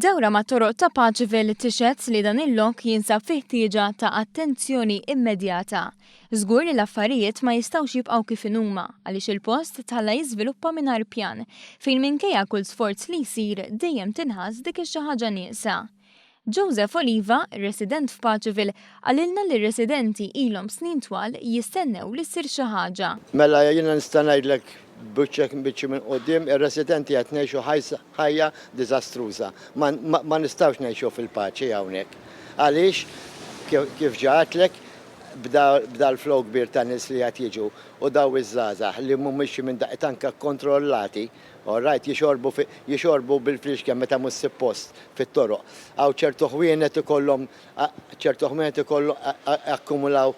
Dewra ma' toroq ta' Paċivil tixed li dan il-lok jinsab fih ħtieġa ta' attenzjoni immedjata. Żgur li l-affarijiet ma jistgħux jibqgħu kif huma għaliex il-post tħalla jiżviluppa mingħajr pjan fejn minkejja kull sforz li jsir dejjem tinħass dik xi ħaġa nieqsa. Joseph Oliva, resident f'Paċivil, għalilna li residenti ilhom snin twal jistennew li ssir xi ħaġa. Mela jiena nista' ngħidlek biċċi minn qudiem, ir-residenti qed ngħixu ħajja diżastruża. Ma nistgħux ngħixu fil-paċi hawnhekk. Għaliex kif ġatlek bda l-flow kbir ta' nies li qed jiġu u daw iż-żgħażagħ li mhumiex minn daqq anke kontrollati, orajt jixorbu bil-friexkem meta mhux suppost fit-toroq. Hawn ċertu ħwienet ikollhom akkumulaw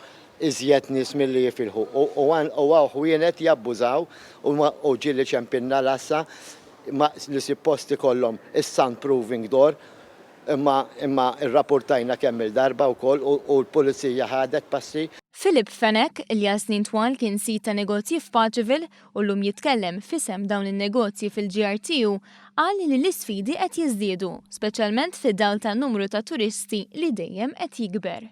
iżjed nies milli jifilħu. U għaw ħwienet jabbużaw u ġieli ċempinna l-assa li suppost ikollhom is-soundproofing door imma rrapportajna kemm il-darba wkoll u l-pulizija ħadet passi. Philip Fenek, li għal snin twal kien sit ta' negozji f'Paċivil u llum jitkellem f'isem dawn in-negozji fil-GRTU, qal li l-isfidi qed jiżdiedu, speċjalment fid-dawl ta' numru ta' turisti li dejjem qed jikber.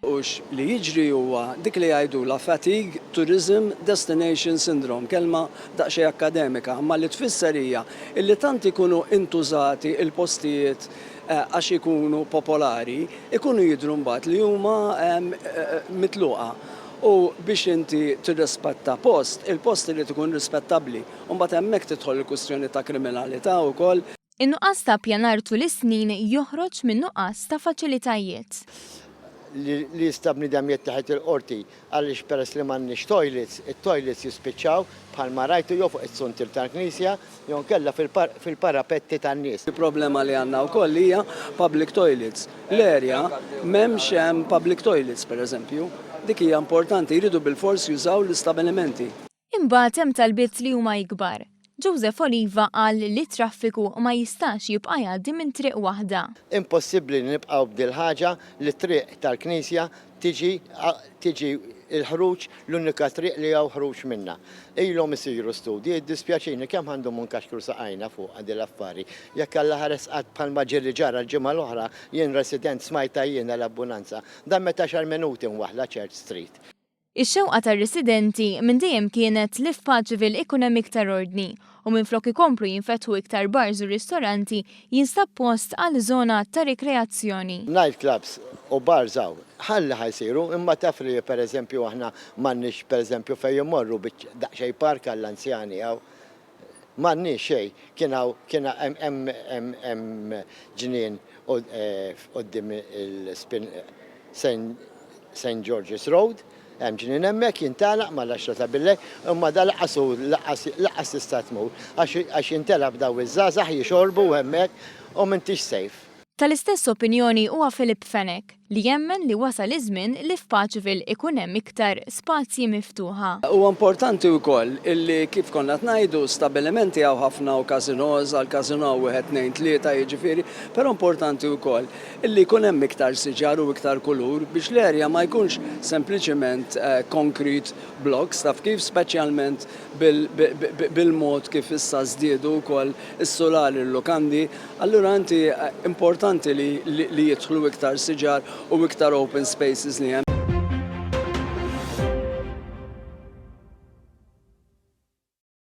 Li jiġri huwa dik li jgħidula fatigue tourism destination syndrome, kelma daqsxejn akademika, ma li tfisser hija illi tant ikunu intużati il-postijiet għax ikunu popolari, ikunu jidhru mbagħad li huma mitluqa. U biex inti tirrispetta post, il-post li tkun rispettabbli, u mbagħad hemmhekk tidħol il-kwistjoni ta' kriminalità wkoll. In-nuqqas ta' pjanar tul is-snin joħroġ minn nuqqas ta' faċilitajiet. Li jista' bniedem jittieħed il-qorti għaliex peress li m'għandniex toilets, it-toilets jispiċċaw bħalma rajtu jew fuq is-suntil tal-Knisja jew nkella fil-parapetti tan-nies. Il-problema li għandna wkoll hija public toilets. L-erja m'hemmx hemm public toilets pereżempju. Dik hija importanti, jridu bil-fors jużaw l-istabilimenti. Imbagħad hemm talbiet li huma ikbar. Joseph Oliva qal li traffiku ma jistax jibqa' jgħaddi minn triq waħda. Impossibbli li nibqgħu b'dil ħaġa li triq tal-Knisja tiġi il-ħruġ l-unika triq li hawn ħruġ minnha. Ilhom isiru studji, jiddispjaċini kemm għandhom munkaxkru saqajna fuq għadil affari. Jekk Alla ħares qatt bħalma ġieli ġara l-ġimgħa l-oħra jien resident smajta jiena l-abbunanza. Dan meta xar minuti nwaħla Church Street. Ix-xewqa tar-residenti minn dejjem kienet li f'Paċivil ikun hemm iktar ordni u minflok ikomplu jinfetħu iktar bars u ristoranti jinstab post għal żona ta' rikreazzjoni. Night clubs u bars hawn ħalli ħajsiru imma taf li pereżempju aħna m'għandniex pereżempju fejn imorru daqsxejn park għall-anzjani hawn. M'għandniex xejn kien hemm ġnien quddiem St. George's Road. Hemm ġnien hemmhekk jintalaq mal-10 ta' billej imma da laqas tista' tmur għax jintelaq b'daw iż-żgħażagħ jixorbu hemmhekk u m'intix safe. Tal-istess opinjoni huwa Philip Fenek li jemmen li wasal iż-żmien li f'Paċivil ikun hemm iktar spazji miftuħa. Huwa importanti wkoll illi kif konna ngħidu stabilimenti hawn ħafna u każinos għal każino wieħed tnejn tlieta jiġifieri, però importanti wkoll illi jkun hemm iktar siġar u iktar kulur biex l-erja ma jkunx sempliċement concrete blocks taf kif speċjalment bil-mod kif issa żdiedu wkoll is-solari l-lukandi, allura inti importanti li jidħlu iktar siġar u iktar open spaces li hemm.